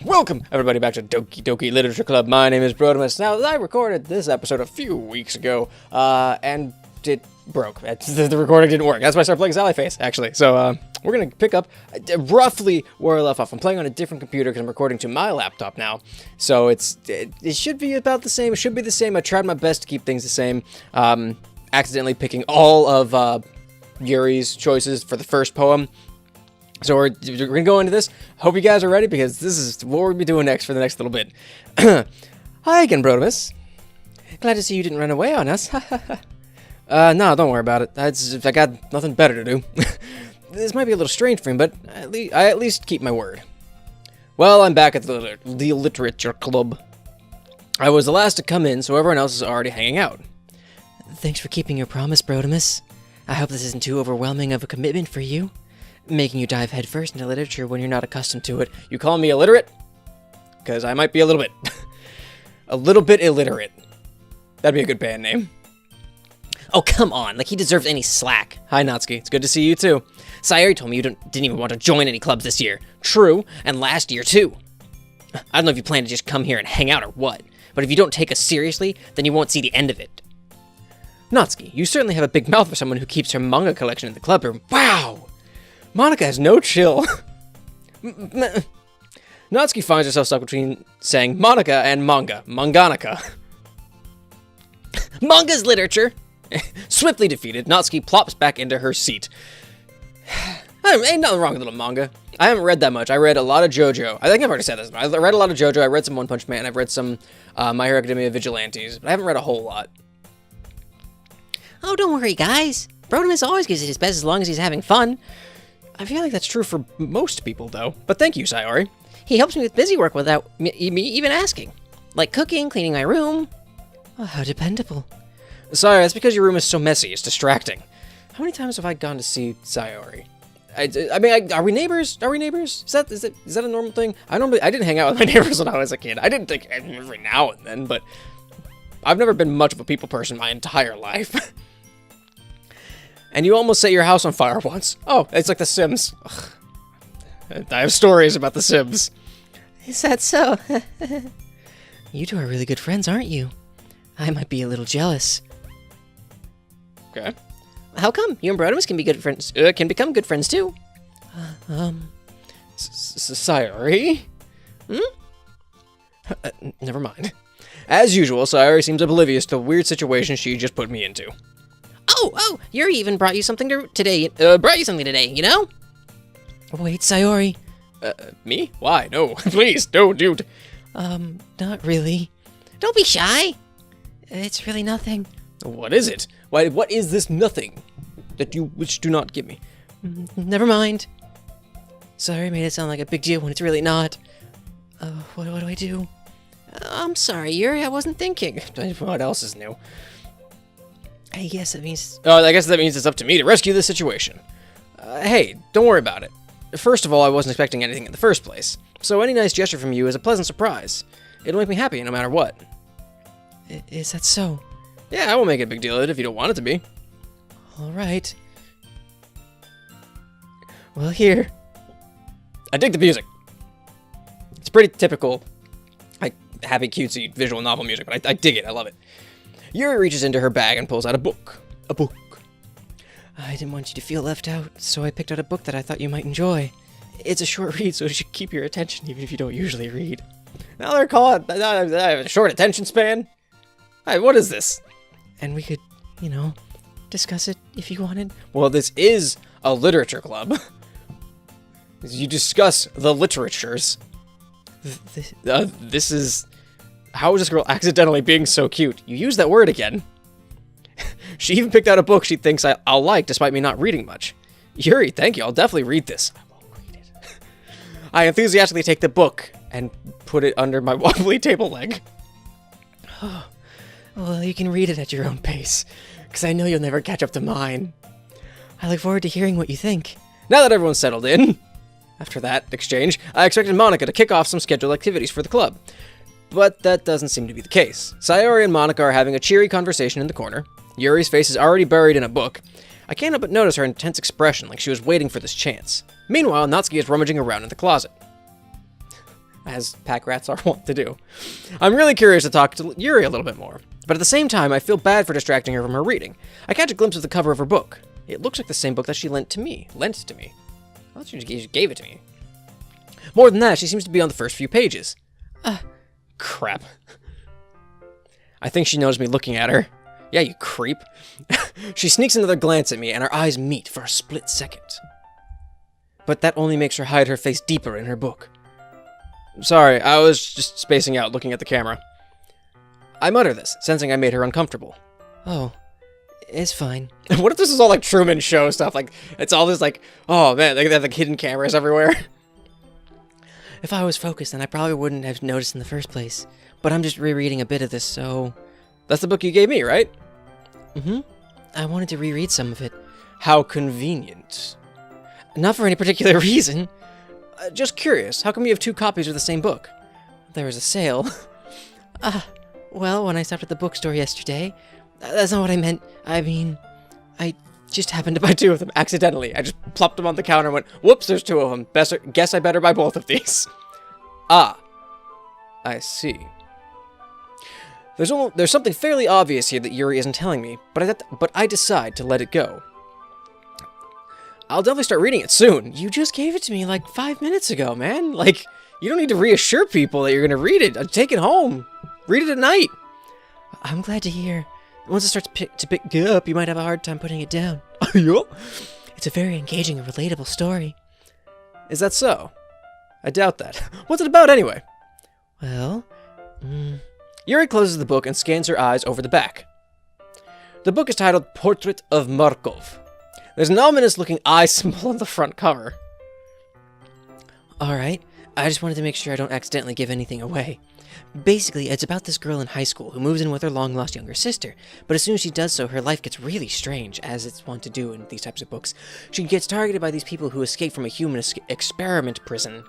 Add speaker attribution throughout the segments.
Speaker 1: Welcome, everybody, back to Doki Doki Literature Club. My name is Brotimus. Now, I recorded this episode a few weeks ago, and it broke. The recording didn't work. That's why I started playing Sally Face, actually. So, we're going to pick up roughly where I left off. I'm playing on a different computer because I'm recording to my laptop now. So, it should be about the same. It should be the same. I tried my best to keep things the same. Accidentally picking all of Yuri's choices for the first poem. So we're going to go into this. Hope you guys are ready, because this is what we'll be doing next for the next little bit. Hi again, Brotimus. Glad to see you didn't run away on us. No, don't worry about it. I got nothing better to do. This might be a little strange for me, but I at least keep my word. Well, I'm back at the Literature Club. I was the last to come in, so everyone else is already hanging out.
Speaker 2: Thanks for keeping your promise, Brotimus. I hope this isn't too overwhelming of a commitment for you. Making you dive headfirst into literature when you're not accustomed to it.
Speaker 1: You call me illiterate? Because I might be a little bit. A little bit illiterate. That'd be a good band name.
Speaker 2: Oh, come on. Like he deserves any slack.
Speaker 1: Hi, Natsuki. It's good to see you, too.
Speaker 2: Sayori told me you didn't even want to join any clubs this year.
Speaker 1: True.
Speaker 2: And last year, too. I don't know if you plan to just come here and hang out or what, but if you don't take us seriously, then you won't see the end of it.
Speaker 1: Natsuki, you certainly have a big mouth for someone who keeps her manga collection in the club room. Wow! Monica has no chill. Natsuki finds herself stuck between saying Monica and manga. Manganica.
Speaker 2: Manga's literature!
Speaker 1: Swiftly defeated, Natsuki plops back into her seat. Ain't nothing wrong with little manga. I haven't read that much. I read a lot of JoJo. I think I've already said this. I read a lot of JoJo. I read some One Punch Man. I've read some My Hero Academia Vigilantes. But I haven't read a whole lot.
Speaker 2: Oh, don't worry, guys. Brotimus always gives it his best as long as he's having fun.
Speaker 1: I feel like that's true for most people, though. But thank you, Sayori.
Speaker 2: He helps me with busy work without me even asking. Like cooking, cleaning my room. Oh, how dependable.
Speaker 1: Sayori, that's because your room is so messy. It's distracting. How many times have I gone to see Sayori? I mean, are we neighbors? Are we neighbors? Is that a normal thing? I didn't hang out with my neighbors when I was a kid. I didn't think every now and then, but I've never been much of a people person my entire life. And you almost set your house on fire once. Oh, it's like The Sims. Ugh. I have stories about The Sims.
Speaker 2: Is that so? You two are really good friends, aren't you? I might be a little jealous.
Speaker 1: Okay.
Speaker 2: How come? You and Brotimus can be good friends. Can become good friends too.
Speaker 1: Sayori? Never mind. As usual, Sayori seems oblivious to the weird situation she just put me into.
Speaker 2: Oh, Yuri even brought you something today, you know? Wait, Sayori.
Speaker 1: Me? Why? No, please, no, dude.
Speaker 2: Not really. Don't be shy. It's really nothing.
Speaker 1: What is it? Why, what is this nothing that you which do not give me?
Speaker 2: Never mind. Sorry, made it sound like a big deal when it's really not. What do I do? I'm sorry, Yuri, I wasn't thinking.
Speaker 1: What else is new?
Speaker 2: I guess that means...
Speaker 1: Oh, I guess that means it's up to me to rescue this situation. Hey, don't worry about it. First of all, I wasn't expecting anything in the first place, so any nice gesture from you is a pleasant surprise. It'll make me happy no matter what.
Speaker 2: Is that so?
Speaker 1: Yeah, I won't make a big deal of it if you don't want it to be.
Speaker 2: Alright. Well, here.
Speaker 1: I dig the music. It's pretty typical, like, happy, cutesy visual novel music, but I dig it. I love it. Yuri reaches into her bag and pulls out a book. A book.
Speaker 2: I didn't want you to feel left out, so I picked out a book that I thought you might enjoy. It's a short read, so it should keep your attention even if you don't usually read.
Speaker 1: Now they're calling I have a short attention span? Hey, what is this?
Speaker 2: And we could, discuss it if you wanted.
Speaker 1: Well, this is a literature club. You discuss the literatures. This is... How is this girl accidentally being so cute? You use that word again. She even picked out a book she thinks I'll like, despite me not reading much. Yuri, thank you. I'll definitely read this. I will read it. I enthusiastically take the book and put it under my wobbly table leg.
Speaker 2: Oh, well, you can read it at your own pace, because I know you'll never catch up to mine. I look forward to hearing what you think.
Speaker 1: Now that everyone's settled in, after that exchange, I expected Monica to kick off some scheduled activities for the club. But that doesn't seem to be the case. Sayori and Monica are having a cheery conversation in the corner. Yuri's face is already buried in a book. I can't help but notice her intense expression, like she was waiting for this chance. Meanwhile, Natsuki is rummaging around in the closet. as pack rats are wont to do. I'm really curious to talk to Yuri a little bit more, but at the same time, I feel bad for distracting her from her reading. I catch a glimpse of the cover of her book. It looks like the same book that she lent to me. I thought she just gave it to me. More than that, she seems to be on the first few pages. Crap. I think she noticed me looking at her. Yeah, you creep. She sneaks another glance at me, and our eyes meet for a split second. But that only makes her hide her face deeper in her book. Sorry, I was just spacing out, looking at the camera. I mutter this, sensing I made her uncomfortable.
Speaker 2: Oh, it's fine.
Speaker 1: What if this is all like Truman Show stuff? Like, it's all this like, oh man, they have like hidden cameras everywhere.
Speaker 2: If I was focused, then I probably wouldn't have noticed in the first place. But I'm just rereading a bit of this, so...
Speaker 1: That's the book you gave me, right?
Speaker 2: Mm-hmm. I wanted to reread some of it.
Speaker 1: How convenient.
Speaker 2: Not for any particular reason.
Speaker 1: Just curious, how come you have 2 copies of the same book?
Speaker 2: There was a sale. Well, when I stopped at the bookstore yesterday... That's not what I meant. I mean, I just happened to buy
Speaker 1: 2 of them accidentally. I just plopped them on the counter and went, whoops, there's 2 of them. Guess I better buy both of these. Ah. I see. There's something fairly obvious here that Yuri isn't telling me, but I decide to let it go. I'll definitely start reading it soon.
Speaker 2: You just gave it to me like 5 minutes ago, man.
Speaker 1: Like, you don't need to reassure people that you're going to read it. Take it home. Read it at night.
Speaker 2: I'm glad to hear. Once it starts to pick up, you might have a hard time putting it down.
Speaker 1: Yup.
Speaker 2: It's a very engaging and relatable story.
Speaker 1: Is that so? I doubt that. What's it about anyway?
Speaker 2: Well,
Speaker 1: Yuri closes the book and scans her eyes over the back. The book is titled Portrait of Markov. There's an ominous-looking eye symbol on the front cover.
Speaker 2: Alright, I just wanted to make sure I don't accidentally give anything away. Basically, it's about this girl in high school who moves in with her long-lost younger sister, but as soon as she does so, her life gets really strange, as it's wont to do in these types of books. She gets targeted by these people who escape from a human experiment prison,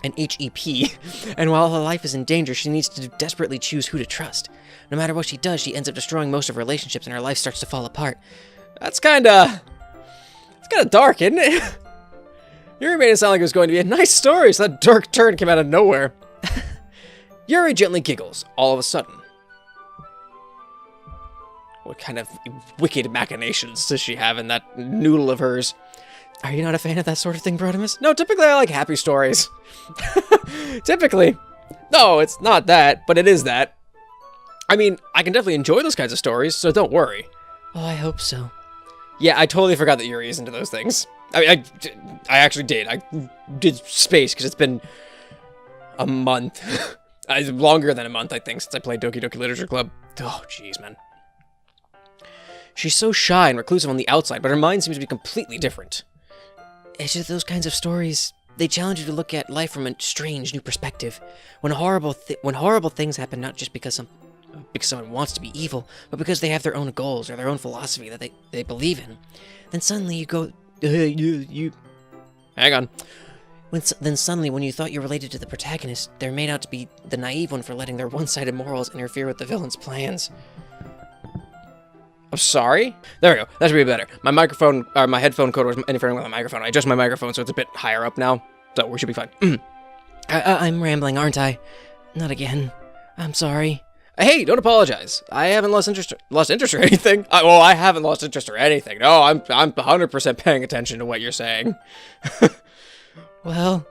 Speaker 2: an HEP, and while her life is in danger, she needs to desperately choose who to trust. No matter what she does, she ends up destroying most of her relationships, and her life starts to fall apart.
Speaker 1: It's kinda dark, isn't it? Yuri made it sound like it was going to be a nice story, so that dark turn came out of nowhere. Yuri gently giggles, all of a sudden. What kind of wicked machinations does she have in that noodle of hers?
Speaker 2: Are you not a fan of that sort of thing, Brotimus?
Speaker 1: No, typically I like happy stories. Typically. No, it's not that, but it is that. I mean, I can definitely enjoy those kinds of stories, so don't worry.
Speaker 2: Oh, I hope so.
Speaker 1: Yeah, I totally forgot that Yuri is into those things. I actually did. I did space, because it's been a month. Longer than a month, I think, since I played Doki Doki Literature Club. Oh, jeez, man. She's so shy and reclusive on the outside, but her mind seems to be completely different.
Speaker 2: It's just those kinds of stories. They challenge you to look at life from a strange new perspective. When horrible things happen, not just because someone wants to be evil, but because they have their own goals or their own philosophy that they believe in, then suddenly you go,
Speaker 1: Hang on.
Speaker 2: Then suddenly, when you thought you related to the protagonist, they're made out to be the naive one for letting their one-sided morals interfere with the villain's plans.
Speaker 1: I'm sorry? There we go. That should be better. My microphone, or my headphone cord was interfering with my microphone. I adjust my microphone so it's a bit higher up now, so we should be fine.
Speaker 2: I'm rambling, aren't I? Not again. I'm sorry.
Speaker 1: Hey, don't apologize. I haven't lost interest or anything. I haven't lost interest or anything. No, I'm 100% paying attention to what you're saying.
Speaker 2: Well,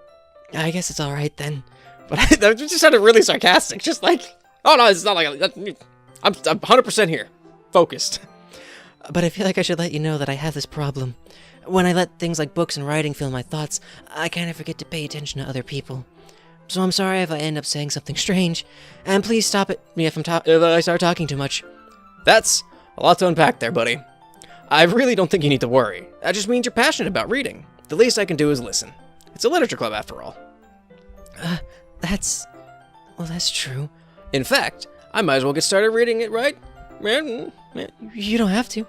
Speaker 2: I guess it's alright then.
Speaker 1: But that just sounded really sarcastic. Just like, oh no, it's not like, I'm 100% here. Focused.
Speaker 2: But I feel like I should let you know that I have this problem. When I let things like books and writing fill my thoughts, I kind of forget to pay attention to other people. So I'm sorry if I end up saying something strange, and please stop me if I start talking too much.
Speaker 1: That's a lot to unpack there, buddy. I really don't think you need to worry. That just means you're passionate about reading. The least I can do is listen. It's a literature club, after all.
Speaker 2: That's true.
Speaker 1: In fact, I might as well get started reading it, right?
Speaker 2: You don't have to.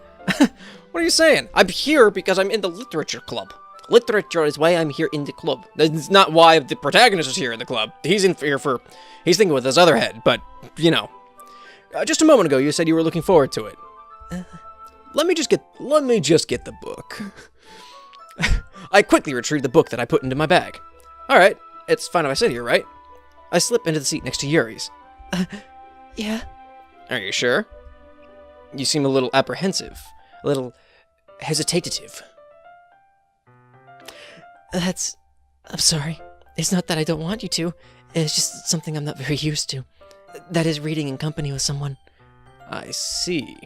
Speaker 1: What are you saying? I'm here because I'm in the literature club. Literature is why I'm here in the club. That's not why the protagonist is here in the club. He's in here he's thinking with his other head, but, you know. Just a moment ago, you said you were looking forward to it. Let me just get the book. I quickly retrieved the book that I put into my bag. Alright, it's fine if I sit here, right? I slip into the seat next to Yuri's.
Speaker 2: Yeah?
Speaker 1: Are you sure? You seem a little apprehensive, a little hesitative.
Speaker 2: I'm sorry. It's not that I don't want you to. It's just something I'm not very used to. That is reading in company with someone.
Speaker 1: I see.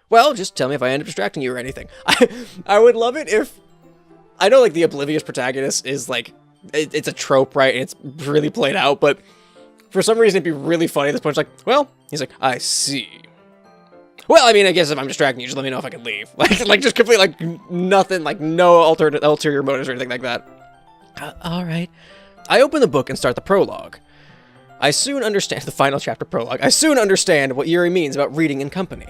Speaker 1: Well, just tell me if I end up distracting you or anything. I would love it if... I know, like, the oblivious protagonist is, like... It's a trope, right? And it's really played out, but... For some reason, it'd be really funny at this point. It's like, well... He's like, I see. Well, I mean, I guess if I'm distracting you, just let me know if I can leave. Like just completely, like, nothing, like, no ulterior motives or anything like that.
Speaker 2: Alright.
Speaker 1: I open the book and start the prologue. I soon understand the final chapter prologue. I soon understand what Yuri means about reading in company.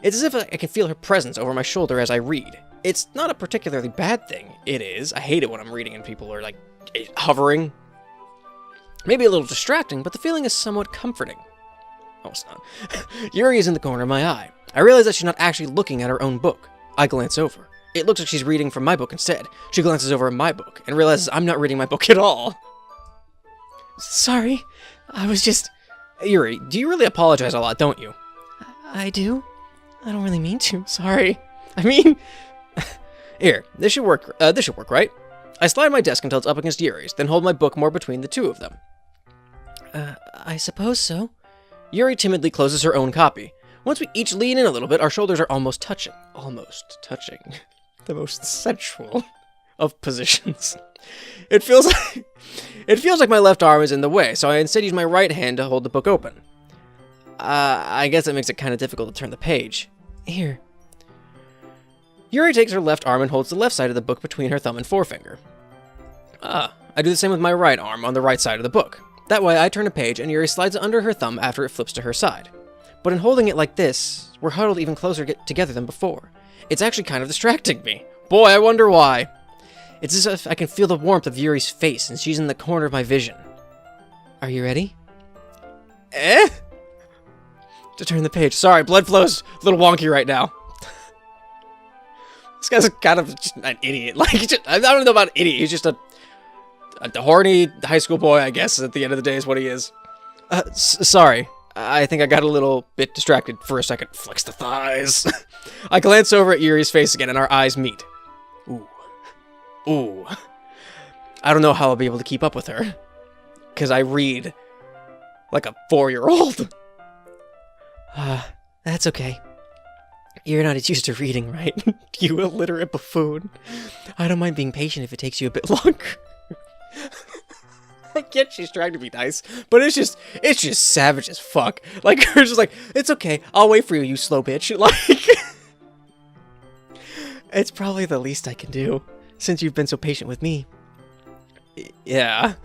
Speaker 1: It's as if I can feel her presence over my shoulder as I read. It's not a particularly bad thing. It is. I hate it when I'm reading and people are, like, hovering. Maybe a little distracting, but the feeling is somewhat comforting. Oh, it's not. Yuri is in the corner of my eye. I realize that she's not actually looking at her own book. I glance over. It looks like she's reading from my book instead. She glances over at my book and realizes I'm not reading my book at all.
Speaker 2: Sorry. I was just...
Speaker 1: Yuri, do you really apologize a lot, don't you?
Speaker 2: I do? I don't really mean to. Sorry.
Speaker 1: I mean... Here, this should work, right? I slide my desk until it's up against Yuri's, then hold my book more between the two of them.
Speaker 2: I suppose so.
Speaker 1: Yuri timidly closes her own copy. Once we each lean in a little bit, our shoulders are almost touching. Almost touching. The most sensual of positions. It feels like my left arm is in the way, so I instead use my right hand to hold the book open. I guess it makes it kind of difficult to turn the page.
Speaker 2: Here.
Speaker 1: Yuri takes her left arm and holds the left side of the book between her thumb and forefinger. I do the same with my right arm on the right side of the book. That way, I turn a page and Yuri slides it under her thumb after it flips to her side. But in holding it like this, we're huddled even closer together than before. It's actually kind of distracting me. Boy, I wonder why. It's as if I can feel the warmth of Yuri's face, and she's in the corner of my vision.
Speaker 2: Are you ready?
Speaker 1: To turn the page. Sorry, blood flow's a little wonky right now. This guy's kind of just an idiot. I don't know about idiot. He's just a horny high school boy, I guess, at the end of the day is what he is. Sorry. I think I got a little bit distracted for a second. Flex the thighs. I glance over at Yuri's face again, and our eyes meet. Ooh. I don't know how I'll be able to keep up with her. Because I read like a 4-year-old.
Speaker 2: That's okay. You're not as used to reading, right?
Speaker 1: You illiterate buffoon.
Speaker 2: I don't mind being patient if it takes you a bit longer.
Speaker 1: I get she's trying to be nice, but it's just savage as fuck. Like, her just like, it's okay, I'll wait for you, you slow bitch. Like,
Speaker 2: it's probably the least I can do, since you've been so patient with me.
Speaker 1: Yeah,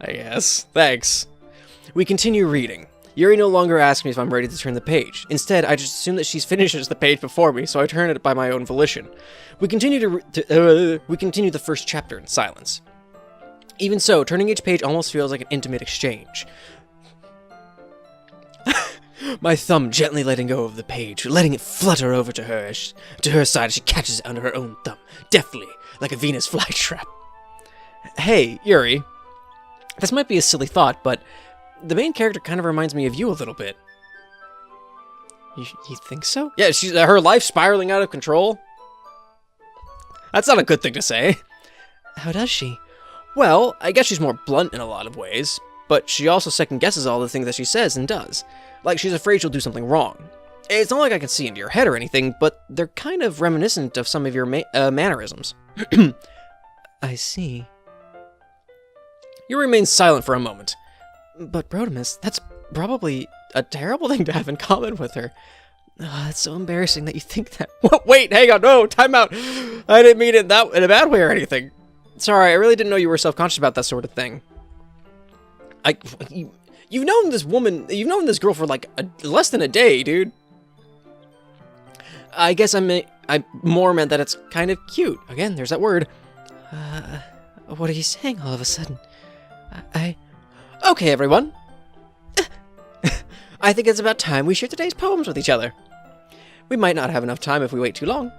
Speaker 1: I guess. Thanks. We continue reading. Yuri no longer asks me if I'm ready to turn the page. Instead, I just assume that she finishes the page before me, so I turn it by my own volition. We continue the first chapter in silence. Even so, turning each page almost feels like an intimate exchange. My thumb gently letting go of the page, letting it flutter over to her side as she catches it under her own thumb, deftly, like a Venus flytrap. Hey, Yuri. This might be a silly thought, but the main character kind of reminds me of you a little bit.
Speaker 2: You think so?
Speaker 1: Yeah, her life spiraling out of control. That's not a good thing to say.
Speaker 2: How does she?
Speaker 1: Well, I guess she's more blunt in a lot of ways, but she also second-guesses all the things that she says and does. Like, she's afraid she'll do something wrong. It's not like I can see into your head or anything, but they're kind of reminiscent of some of your mannerisms.
Speaker 2: I see.
Speaker 1: You remain silent for a moment.
Speaker 2: But Brotimus, that's probably a terrible thing to have in common with her. It's so embarrassing that you think that.
Speaker 1: Wait, hang on, no, time out. I didn't mean it in a bad way or anything. Sorry, I really didn't know you were self-conscious about that sort of thing. You've known this girl for like less than a day, dude. I guess I more meant that it's kind of cute. Again, there's that word.
Speaker 2: What are you saying all of a sudden?
Speaker 1: Okay, everyone. I think it's about time we share today's poems with each other. We might not have enough time if we wait too long.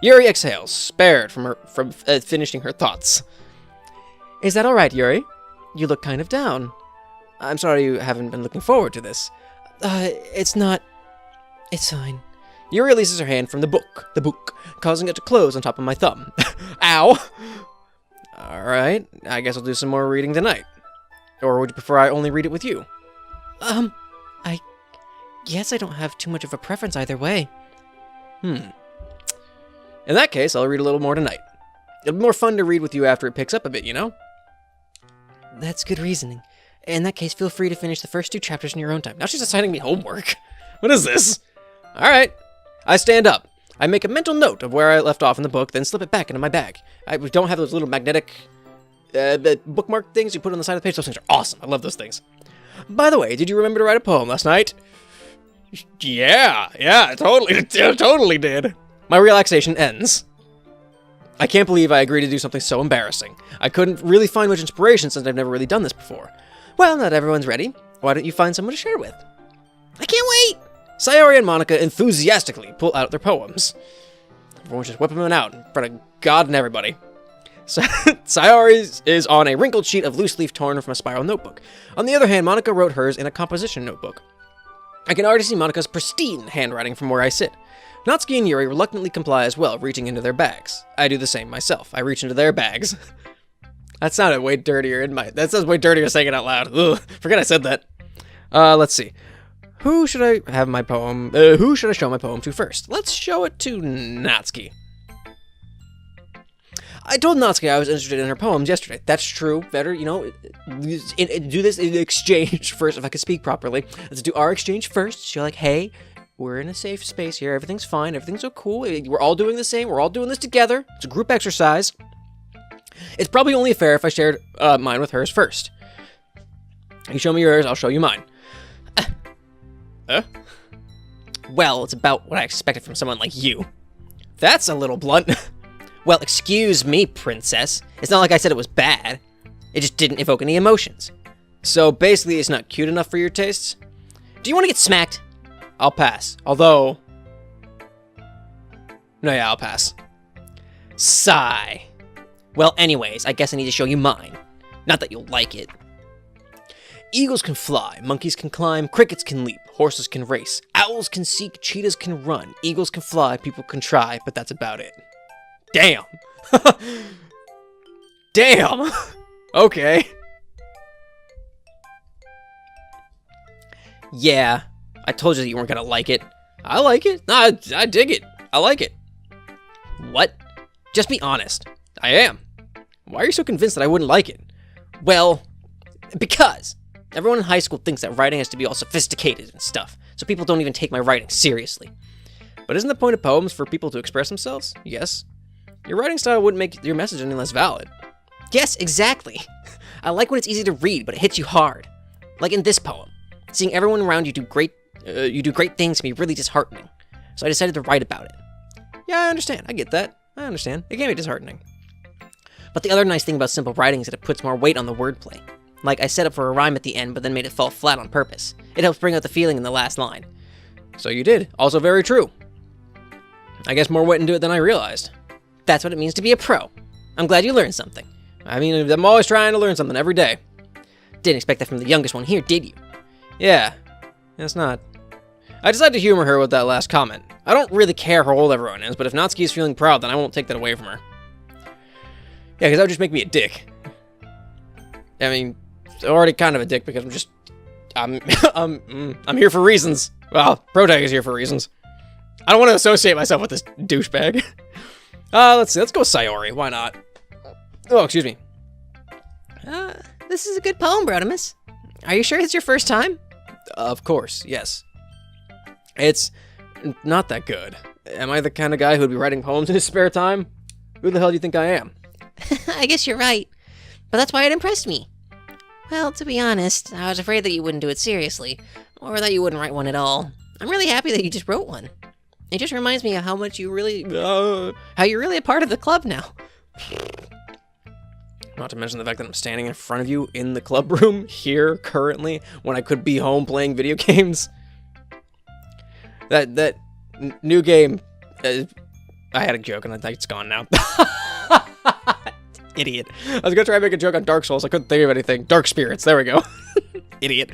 Speaker 1: Yuri exhales, spared from finishing her thoughts. Is that all right, Yuri?
Speaker 2: You look kind of down. I'm sorry you haven't been looking forward to this. It's not... It's fine.
Speaker 1: Yuri releases her hand from the book, causing it to close on top of my thumb. Ow! Alright, I guess I'll do some more reading tonight. Or would you prefer I only read it with you?
Speaker 2: I guess I don't have too much of a preference either way.
Speaker 1: In that case, I'll read a little more tonight. It'll be more fun to read with you after it picks up a bit, you know?
Speaker 2: That's good reasoning. In that case, feel free to finish the first 2 chapters in your own time.
Speaker 1: Now she's assigning me homework. What is this? Alright. I stand up. I make a mental note of where I left off in the book, then slip it back into my bag. I don't have those little magnetic bookmark things you put on the side of the page. Those things are awesome. I love those things. By the way, did you remember to write a poem last night? Yeah, totally did. My relaxation ends. I can't believe I agreed to do something so embarrassing. I couldn't really find much inspiration since I've never really done this before. Well, not everyone's ready. Why don't you find someone to share with?
Speaker 2: I can't wait!
Speaker 1: Sayori and Monica enthusiastically pull out their poems. Everyone's just whipping them out in front of God and everybody. Sayori is on a wrinkled sheet of loose leaf torn from a spiral notebook. On the other hand, Monica wrote hers in a composition notebook. I can already see Monica's pristine handwriting from where I sit. Natsuki and Yuri reluctantly comply as well, reaching into their bags. I do the same myself. I reach into their bags. That sounded way dirtier that sounds way dirtier saying it out loud. Ugh, forget I said that. Let's see. Who should I have my poem? Who should I show my poem to first? Let's show it to Natsuki. I told Natsuki I was interested in her poems yesterday. That's true. Better, you know, do this in exchange first, if I could speak properly. Let's do our exchange first. She's like, hey, we're in a safe space here. Everything's fine. Everything's so cool. We're all doing the same. We're all doing this together. It's a group exercise. It's probably only fair if I shared mine with hers first. You show me yours, I'll show you mine.
Speaker 2: Well, it's about what I expected from someone like you.
Speaker 1: That's a little blunt.
Speaker 2: Well, excuse me, princess. It's not like I said it was bad. It just didn't evoke any emotions.
Speaker 1: So basically, it's not cute enough for your tastes?
Speaker 2: Do you want to get smacked?
Speaker 1: I'll pass. Although... No, yeah, I'll pass.
Speaker 2: Sigh. Well, anyways, I guess I need to show you mine. Not that you'll like it.
Speaker 1: Eagles can fly, monkeys can climb, crickets can leap, horses can race, owls can seek, cheetahs can run, eagles can fly, people can try, but that's about it. Damn. Damn. Okay.
Speaker 2: Yeah, I told you that you weren't gonna like it.
Speaker 1: I like it. No, I dig it. I like it.
Speaker 2: What? Just be honest.
Speaker 1: I am. Why are you so convinced that I wouldn't like it?
Speaker 2: Well, because everyone in high school thinks that writing has to be all sophisticated and stuff, so people don't even take my writing seriously.
Speaker 1: But isn't the point of poems for people to express themselves? Yes. Your writing style wouldn't make your message any less valid.
Speaker 2: Yes, exactly. I like when it's easy to read, but it hits you hard. Like in this poem. Seeing everyone around you do great things can be really disheartening. So I decided to write about it.
Speaker 1: Yeah, I understand. I get that. I understand. It can be disheartening.
Speaker 2: But the other nice thing about simple writing is that it puts more weight on the wordplay. Like, I set up for a rhyme at the end, but then made it fall flat on purpose. It helps bring out the feeling in the last line.
Speaker 1: So you did. Also very true. I guess more went into it than I realized.
Speaker 2: That's what it means to be a pro. I'm glad you learned something.
Speaker 1: I mean, I'm always trying to learn something every day.
Speaker 2: Didn't expect that from the youngest one here, did you?
Speaker 1: Yeah. It's not. I decided to humor her with that last comment. I don't really care how old everyone is, but if Natsuki is feeling proud, then I won't take that away from her. Yeah, because that would just make me a dick. I mean, already kind of a dick because I'm here for reasons. Well, Protag is here for reasons. I don't want to associate myself with this douchebag. Let's see. Let's go with Sayori. Why not? Oh, excuse me.
Speaker 2: This is a good poem, Brodimus. Are you sure it's your first time?
Speaker 1: Of course, yes. It's not that good. Am I the kind of guy who'd be writing poems in his spare time? Who the hell do you think I am?
Speaker 2: I guess you're right. But that's why it impressed me. Well, to be honest, I was afraid that you wouldn't do it seriously, or that you wouldn't write one at all. I'm really happy that you just wrote one. It just reminds me of how much you really, how you're really a part of the club now.
Speaker 1: Not to mention the fact that I'm standing in front of you in the club room here currently when I could be home playing video games. That new game, I had a joke and I think it's gone now. Idiot. I was gonna try and make a joke on Dark Souls. I couldn't think of anything. Dark Spirits. There we go. Idiot.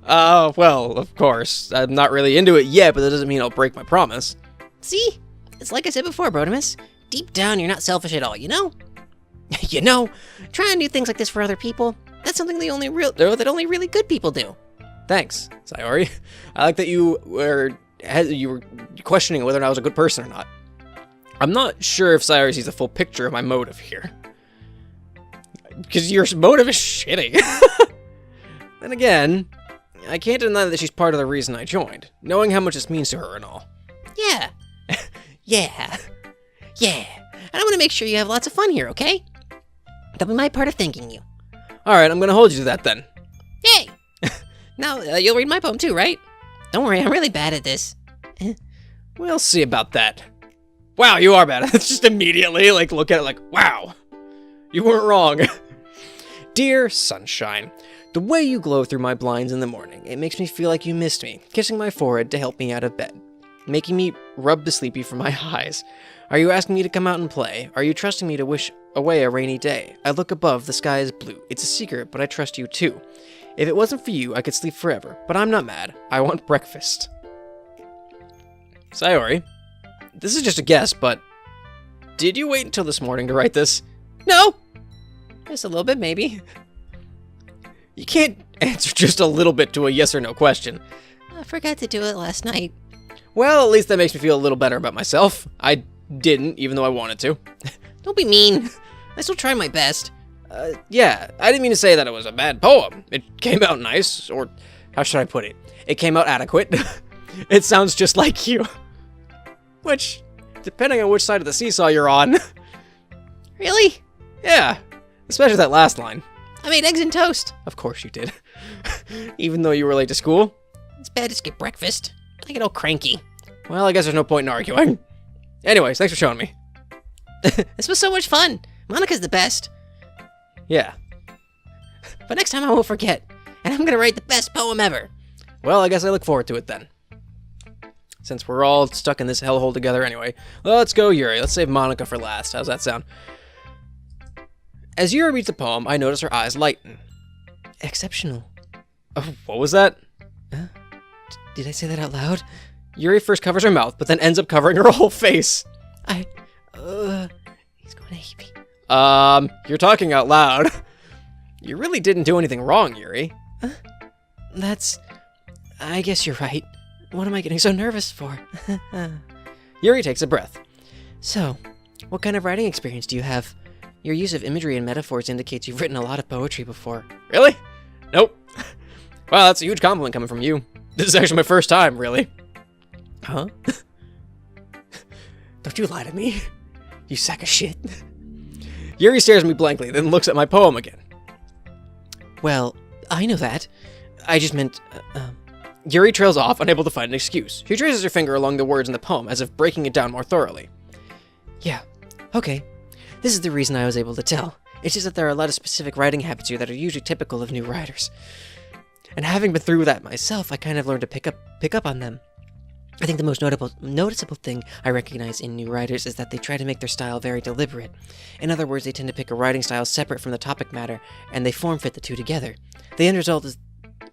Speaker 1: Well, of course. I'm not really into it yet, but that doesn't mean I'll break my promise.
Speaker 2: See? It's like I said before, Brotimus. Deep down, you're not selfish at all, you know? You know, trying new things like this for other people, that's something that only really good people do.
Speaker 1: Thanks, Sayori. I like that you were questioning whether or not I was a good person or not. I'm not sure if Sayori sees the full picture of my motive here. Because your motive is shitty. Then again, I can't deny that she's part of the reason I joined, knowing how much this means to her and all.
Speaker 2: Yeah. Yeah. And I want to make sure you have lots of fun here, okay? That'll be my part of thanking you.
Speaker 1: Alright, I'm gonna hold you to that then.
Speaker 2: Yay! Now, you'll read my poem too, right? Don't worry, I'm really bad at this.
Speaker 1: We'll see about that. Wow, you are bad at it. Just immediately, look at it like, wow. You weren't wrong. Dear Sunshine, the way you glow through my blinds in the morning, it makes me feel like you missed me, kissing my forehead to help me out of bed, making me rub the sleepy from my eyes. Are you asking me to come out and play? Are you trusting me to wish away a rainy day? I look above, the sky is blue. It's a secret, but I trust you too. If it wasn't for you, I could sleep forever, but I'm not mad. I want breakfast. Sayori, this is just a guess, but did you wait until this morning to write this?
Speaker 2: No! Just a little bit, maybe.
Speaker 1: You can't answer just a little bit to a yes or no question.
Speaker 2: I forgot to do it last night.
Speaker 1: Well, at least that makes me feel a little better about myself. I didn't, even though I wanted to.
Speaker 2: Don't be mean. I still try my best.
Speaker 1: Yeah, I didn't mean to say that it was a bad poem. It came out nice, or how should I put it? It came out adequate. It sounds just like you. Which, depending on which side of the seesaw you're on.
Speaker 2: Really?
Speaker 1: Yeah, especially that last line.
Speaker 2: I made eggs and toast.
Speaker 1: Of course you did. Even though you were late to school.
Speaker 2: It's bad to skip breakfast. I get all cranky.
Speaker 1: Well, I guess there's no point in arguing. Anyways, thanks for showing me.
Speaker 2: This was so much fun. Monica's the best.
Speaker 1: Yeah.
Speaker 2: But next time I won't forget. And I'm gonna write the best poem ever.
Speaker 1: Well, I guess I look forward to it then. Since we're all stuck in this hellhole together anyway. Well, let's go Yuri. Let's save Monica for last. How's that sound? As Yuri reads the poem, I notice her eyes lighten.
Speaker 2: Exceptional.
Speaker 1: Oh, what was that?
Speaker 2: Did I say that out loud?
Speaker 1: Yuri first covers her mouth, but then ends up covering her whole face.
Speaker 2: He's going to hate me.
Speaker 1: You're talking out loud. You really didn't do anything wrong, Yuri.
Speaker 2: I guess you're right. What am I getting so nervous for?
Speaker 1: Yuri takes a breath.
Speaker 2: So, what kind of writing experience do you have? Your use of imagery and metaphors indicates you've written a lot of poetry before.
Speaker 1: Really? Nope. Wow, that's a huge compliment coming from you. This is actually my first time, really.
Speaker 2: Huh? Don't you lie to me, you sack of shit.
Speaker 1: Yuri stares at me blankly, then looks at my poem again.
Speaker 2: Well, I know that. I just meant,
Speaker 1: Yuri trails off, unable to find an excuse. She traces her finger along the words in the poem, as if breaking it down more thoroughly.
Speaker 2: Yeah, okay. This is the reason I was able to tell. It's just that there are a lot of specific writing habits here that are usually typical of new writers. And having been through that myself, I kind of learned to pick up on them. I think the most noticeable thing I recognize in new writers is that they try to make their style very deliberate. In other words, they tend to pick a writing style separate from the topic matter, and they form-fit the two together. The end result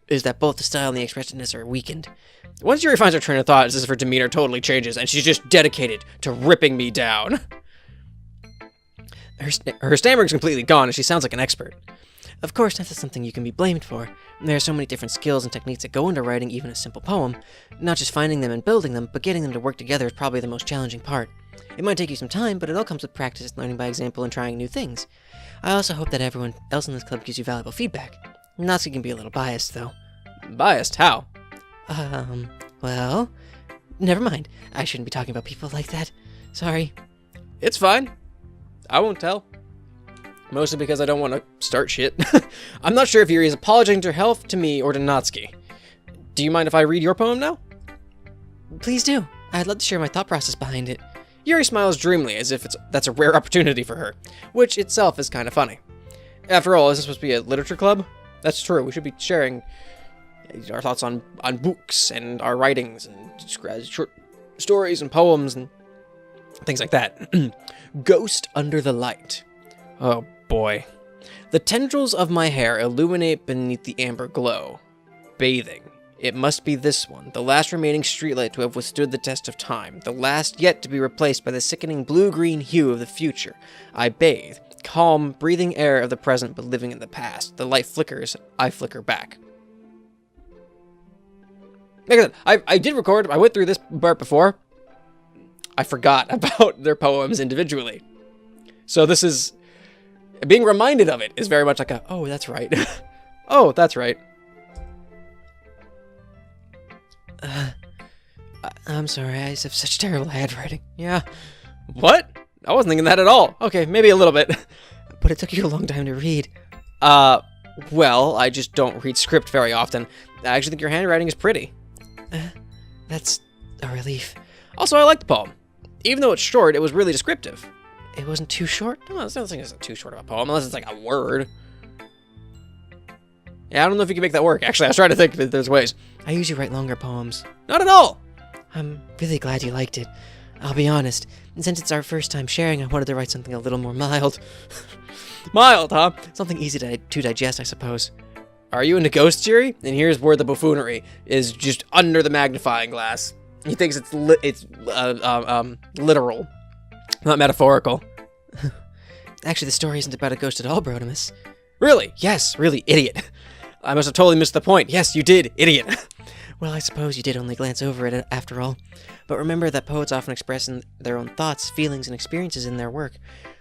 Speaker 2: is that both the style and the expressiveness are weakened.
Speaker 1: Once Yuri finds her train of thought, it's as if her demeanor totally changes, and she's just dedicated to ripping me down. Her stammering's completely gone, and she sounds like an expert.
Speaker 2: Of course, that's something you can be blamed for. There are so many different skills and techniques that go into writing even a simple poem. Not just finding them and building them, but getting them to work together is probably the most challenging part. It might take you some time, but it all comes with practice, learning by example, and trying new things. I also hope that everyone else in this club gives you valuable feedback. Natsuki can be a little biased, though.
Speaker 1: Biased? How?
Speaker 2: Well, never mind. I shouldn't be talking about people like that. Sorry.
Speaker 1: It's fine. I won't tell. Mostly because I don't want to start shit. I'm not sure if Yuri is apologizing to herself, to me, or to Natsuki. Do you mind if I read your poem now?
Speaker 2: Please do. I'd love to share my thought process behind it.
Speaker 1: Yuri smiles dreamily, as if that's a rare opportunity for her, which itself is kind of funny. After all, is this supposed to be a literature club? That's true. We should be sharing our thoughts on books and our writings and short stories and poems and things like that. Ghost Under the Light. Oh boy. The tendrils of my hair illuminate beneath the amber glow. Bathing. It must be this one, the last remaining streetlight to have withstood the test of time, the last yet to be replaced by the sickening blue-green hue of the future. I bathe, calm, breathing air of the present but living in the past. The light flickers, I flicker back. Like I said, I did record, I went through this part before. I forgot about their poems individually. So this is, being reminded of it is very much like a, oh, that's right. Oh, that's right.
Speaker 2: I'm sorry, I have such terrible handwriting.
Speaker 1: Yeah. What? I wasn't thinking that at all. Okay, maybe a little bit.
Speaker 2: But it took you a long time to read.
Speaker 1: Well, I just don't read script very often. I actually think your handwriting is pretty.
Speaker 2: That's a relief.
Speaker 1: Also, I like the poem. Even though it's short, it was really descriptive.
Speaker 2: It wasn't too short?
Speaker 1: No, I don't think it's too short of a poem, unless it's like a word. Yeah, I don't know if you can make that work. Actually, I was trying to think if there's ways.
Speaker 2: I usually write longer poems.
Speaker 1: Not at all!
Speaker 2: I'm really glad you liked it. I'll be honest, since it's our first time sharing, I wanted to write something a little more mild.
Speaker 1: Mild, huh?
Speaker 2: Something easy to digest, I suppose.
Speaker 1: Are you into ghost theory? And here's where the buffoonery is just under the magnifying glass. He thinks it's literal, not metaphorical.
Speaker 2: Actually, the story isn't about a ghost at all, Brodimus.
Speaker 1: Really? Yes, really, idiot. I must have totally missed the point. Yes, you did, idiot.
Speaker 2: Well, I suppose you did only glance over it after all. But remember that poets often express their own thoughts, feelings, and experiences in their work.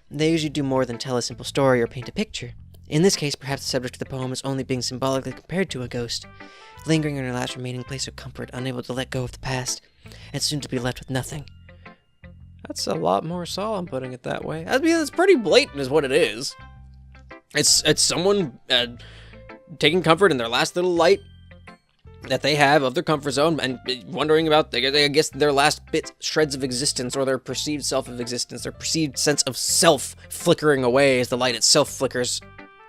Speaker 2: They usually do more than tell a simple story or paint a picture. In this case, perhaps the subject of the poem is only being symbolically compared to a ghost, lingering in her last remaining place of comfort, unable to let go of the past, and soon to be left with nothing.
Speaker 1: That's a lot more solemn putting it that way. I mean, it's pretty blatant is what it is. It's someone taking comfort in their last little light that they have of their comfort zone and wondering about, I guess, their last shreds of existence or their perceived self of existence, their perceived sense of self flickering away as the light itself flickers.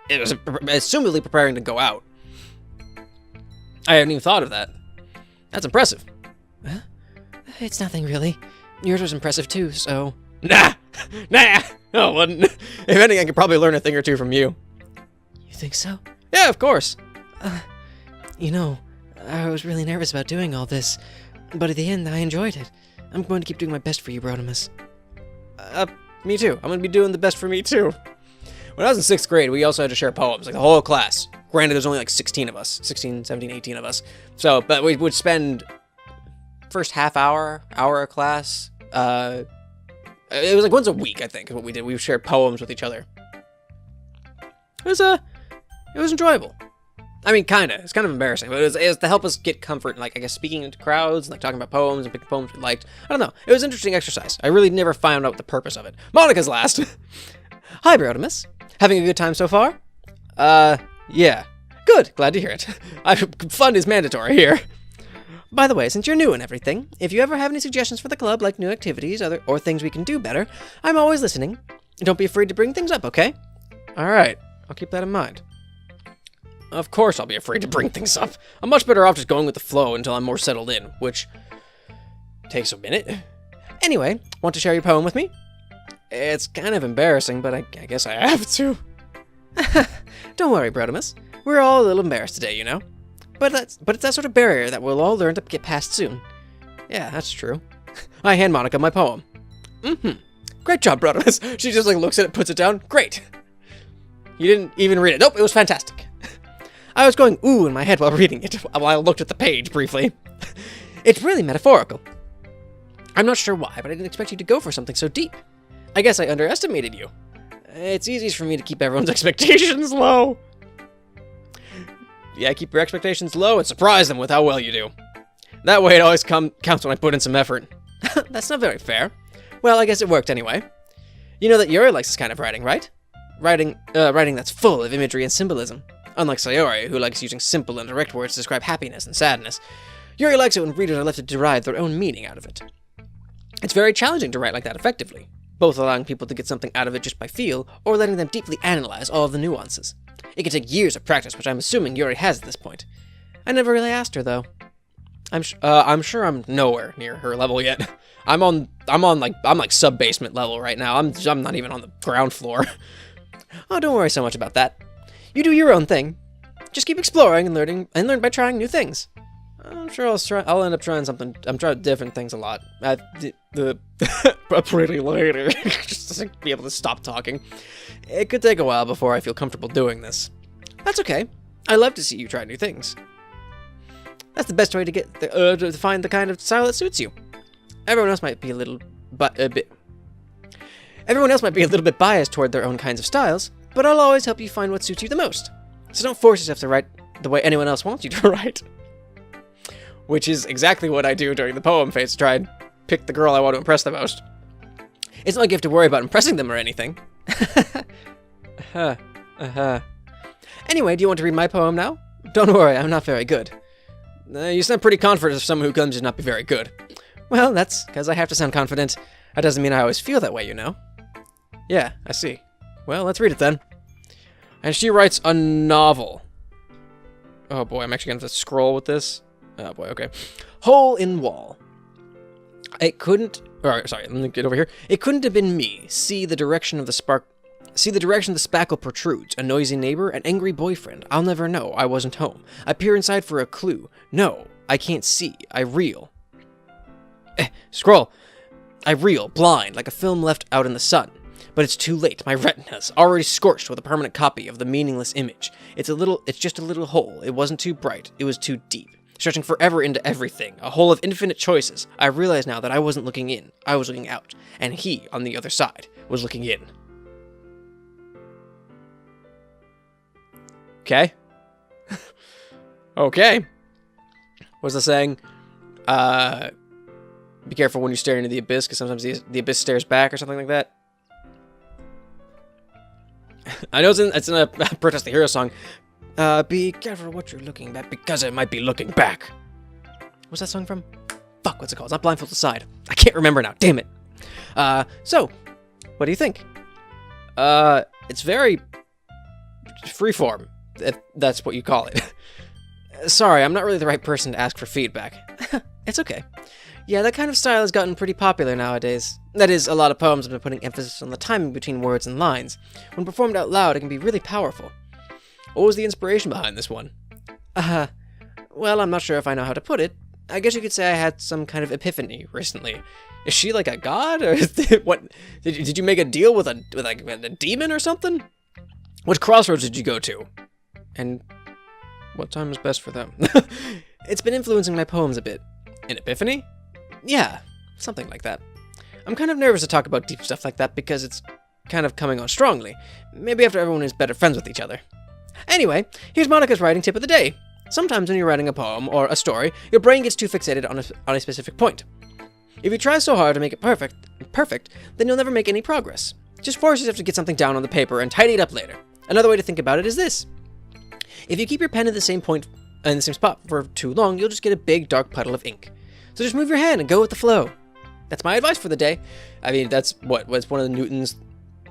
Speaker 1: It was assumedly preparing to go out. I hadn't even thought of that. That's impressive.
Speaker 2: Huh? It's nothing really. Yours was impressive too, so...
Speaker 1: Nah! No, it wasn't. If anything, I could probably learn a thing or two from you.
Speaker 2: You think so?
Speaker 1: Yeah, of course.
Speaker 2: You know, I was really nervous about doing all this, but at the end, I enjoyed it. I'm going to keep doing my best for you, Brodimus.
Speaker 1: Me too. I'm going to be doing the best for me too. When I was in 6th grade, we also had to share poems, like the whole class. Granted, there's only like 16 of us. 16, 17, 18 of us. So, but we would spend first half hour of class. It was like once a week, I think, is what we did. We shared poems with each other. It was enjoyable. I mean, kinda. It's kind of embarrassing, but it was to help us get comfort, like, I guess, speaking into crowds, and, like, talking about poems and picking poems we liked. I don't know. It was an interesting exercise. I really never found out the purpose of it. Monica's last. Hi, Brodimus. Having a good time so far? Yeah. Good. Glad to hear it. Fun is mandatory here. By the way, since you're new and everything, if you ever have any suggestions for the club, like new activities or things we can do better, I'm always listening. Don't be afraid to bring things up, okay? All right. I'll keep that in mind. Of course I'll be afraid to bring things up. I'm much better off just going with the flow until I'm more settled in, which takes a minute. Anyway, want to share your poem with me? It's kind of embarrassing, but I guess I have to. Don't worry, Brodimus. We're all a little embarrassed today, you know? But it's that sort of barrier that we'll all learn to get past soon. Yeah, that's true. I hand Monica my poem. Great job, Brodimus. She just like looks at it, puts it down. Great. You didn't even read it. Nope, it was fantastic. I was going ooh in my head while reading it, while I looked at the page briefly. It's really metaphorical. I'm not sure why, but I didn't expect you to go for something so deep. I guess I underestimated you. It's easiest for me to keep everyone's expectations low. Yeah, keep your expectations low and surprise them with how well you do. That way it always counts when I put in some effort. That's not very fair. Well, I guess it worked anyway. You know that Yuri likes this kind of writing, right? Writing that's full of imagery and symbolism. Unlike Sayori, who likes using simple and direct words to describe happiness and sadness, Yuri likes it when readers are left to derive their own meaning out of it. It's very challenging to write like that effectively, both allowing people to get something out of it just by feel, or letting them deeply analyze all of the nuances. It can take years of practice, which I'm assuming Yuri has at this point. I never really asked her, though. I'm sure I'm nowhere near her level yet. I'm like sub-basement level right now. I'm not even on the ground floor.
Speaker 2: Oh, don't worry so much about that. You do your own thing. Just keep exploring and learn by trying new things. I'm sure I'll end up trying something. I'm trying different things a lot. Pretty later. Just to be able to stop talking. It could take a while before I feel comfortable doing this. That's okay. I love to see you try new things. That's the best way to get to find the kind of style that suits you. Everyone else might be a little bit biased toward their own kinds of styles, but I'll always help you find what suits you the most. So don't force yourself to write the way anyone else wants you to write. Which is exactly what I do during the poem phase, to try and pick the girl I want to impress the most. It's not like you have to worry about impressing them or anything. Anyway, do you want to read my poem now? Don't worry, I'm not very good. You sound pretty confident of someone who claims to not be very good. Well, that's because I have to sound confident. That doesn't mean I always feel that way, you know. Yeah, I see. Well, let's read it then. And she writes a novel. Oh boy, I'm actually going to have to scroll with this. Oh boy, okay. Hole in wall. It couldn't... Sorry, let me get over here. It couldn't have been me. See the direction the spackle protrudes. A noisy neighbor, an angry boyfriend. I'll never know. I wasn't home. I peer inside for a clue. No, I can't see. I reel. Scroll. I reel, blind, like a film left out in the sun. But it's too late. My retina's already scorched with a permanent copy of the meaningless image. It's just a little hole. It wasn't too bright. It was too deep. Stretching forever into everything. A hole of infinite choices. I realize now that I wasn't looking in. I was looking out. And he, on the other side, was looking in. Okay. Okay. What's the saying? Be careful when you stare into the abyss, because sometimes the abyss stares back, or something like that. I know it's in a Protest the Hero song. Be careful what you're looking at, because it might be looking back. What's that song from? Fuck, what's it called? It's not Blindfolded Side. I can't remember now, damn it. So, what do you think? It's very freeform, if that's what you call it. Sorry, I'm not really the right person to ask for feedback. It's okay. Yeah, that kind of style has gotten pretty popular nowadays. That is, a lot of poems have been putting emphasis on the timing between words and lines. When performed out loud, it can be really powerful. What was the inspiration behind this one? Well, I'm not sure if I know how to put it. I guess you could say I had some kind of epiphany recently. Is she like a god, or what? Did you make a deal with a demon or something? What crossroads did you go to? And what time is best for them? It's been influencing my poems a bit. An epiphany? Yeah, something like that. I'm kind of nervous to talk about deep stuff like that because it's kind of coming on strongly. Maybe after everyone is better friends with each other. Anyway, here's Monica's writing tip of the day. Sometimes when you're writing a poem or a story, your brain gets too fixated on a specific point. If you try so hard to make it perfect, then you'll never make any progress. Just force yourself to get something down on the paper and tidy it up later. Another way to think about it is this. If you keep your pen at the same point in the same spot for too long, you'll just get a big dark puddle of ink. So just move your hand and go with the flow. That's my advice for the day. I mean, that's what was one of Newton's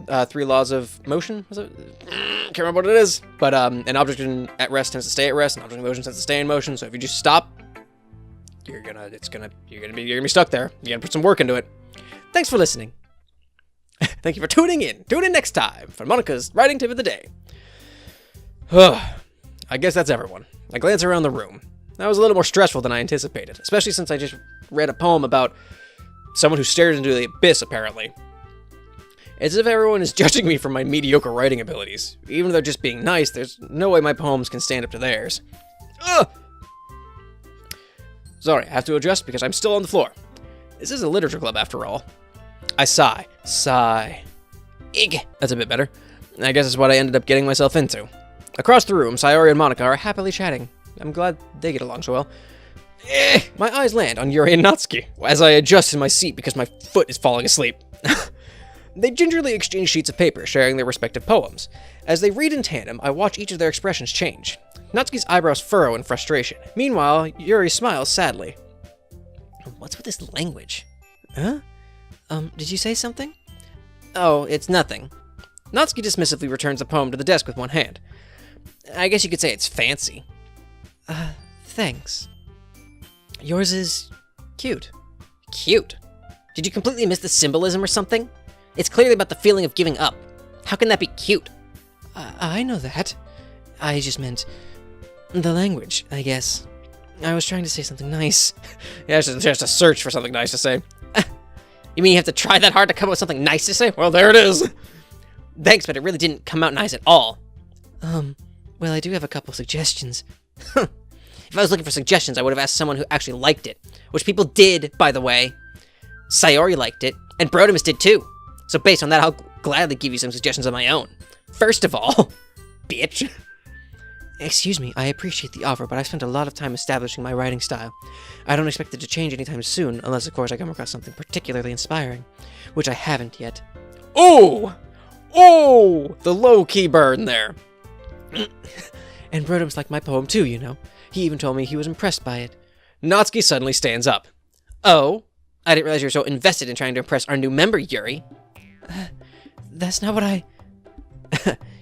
Speaker 2: 3 laws of motion. Was it? Can't remember what it is. But an object at rest tends to stay at rest, an object in motion tends to stay in motion. So if you just stop, you're gonna be stuck there. You gotta put some work into it. Thanks for listening. Thank you for tuning in. Tune in next time for Monica's writing tip of the day. I guess that's everyone. I glance around the room. That was a little more stressful than I anticipated, especially since I just read a poem about someone who stared into the abyss, apparently. It's as if everyone is judging me for my mediocre writing abilities. Even if they're just being nice, there's no way my poems can stand up to theirs. Ugh! Sorry, I have to adjust because I'm still on the floor. This is a literature club after all. I sigh. Sigh. Ig! That's a bit better. I guess that's what I ended up getting myself into. Across the room, Sayori and Monica are happily chatting. I'm glad they get along so well. My eyes land on Yuri and Natsuki as I adjust in my seat because my foot is falling asleep. They gingerly exchange sheets of paper, sharing their respective poems. As they read in tandem, I watch each of their expressions change. Natsuki's eyebrows furrow in frustration. Meanwhile, Yuri smiles sadly. What's with this language? Huh? Did you say something? Oh, it's nothing. Natsuki dismissively returns the poem to the desk with one hand. I guess you could say it's fancy. Thanks. Yours is cute. Cute? Did you completely miss the symbolism or something? It's clearly about the feeling of giving up. How can that be cute? I know that. I just meant the language, I guess. I was trying to say something nice.
Speaker 1: Yeah, just to search for something nice to say.
Speaker 2: You mean you have to try that hard to come up with something nice to say?
Speaker 1: Well, there it is.
Speaker 2: Thanks, but it really didn't come out nice at all. Well, I do have a couple suggestions. If I was looking for suggestions, I would have asked someone who actually liked it. Which people did, by the way. Sayori liked it, and Brotimus did too. So based on that, I'll gladly give you some suggestions of my own. First of all, bitch. Excuse me, I appreciate the offer, but I've spent a lot of time establishing my writing style. I don't expect it to change anytime soon, unless of course I come across something particularly inspiring. Which I haven't yet.
Speaker 1: Oh! Oh! The low-key burn there.
Speaker 2: And Brotimus liked my poem too, you know. He even told me he was impressed by it.
Speaker 1: Natsuki suddenly stands up.
Speaker 2: Oh? I didn't realize you were so invested in trying to impress our new member, Yuri. That's not what I...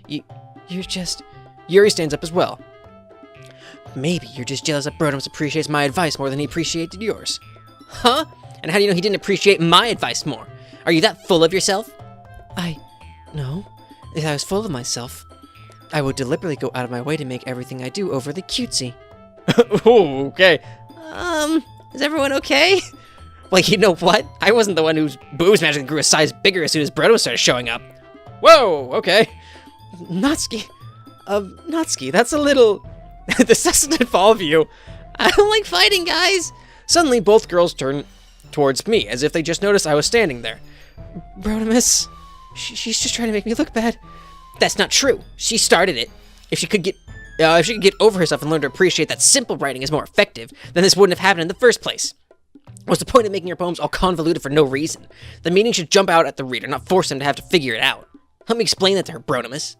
Speaker 2: You're just...
Speaker 1: Yuri stands up as well.
Speaker 2: Maybe you're just jealous that Brotimus appreciates my advice more than he appreciated yours. Huh? And how do you know he didn't appreciate my advice more? Are you that full of yourself? No. If I was full of myself, I would deliberately go out of my way to make everything I do overly cutesy.
Speaker 1: Oh, okay.
Speaker 2: Is everyone okay? Well, you know what? I wasn't the one whose boobs magically grew a size bigger as soon as Brotimus started showing up.
Speaker 1: Whoa, okay.
Speaker 2: Natsuki, that's a little... This doesn't involve you. I don't like fighting, guys.
Speaker 1: Suddenly, both girls turn towards me, as if they just noticed I was standing there.
Speaker 2: Brotimus, she's just trying to make me look bad. That's not true. She started it. If she could get over herself and learn to appreciate that simple writing is more effective, then this wouldn't have happened in the first place. What's the point of making your poems all convoluted for no reason? The meaning should jump out at the reader, not force them to have to figure it out. Help me explain that to her, Brotimus.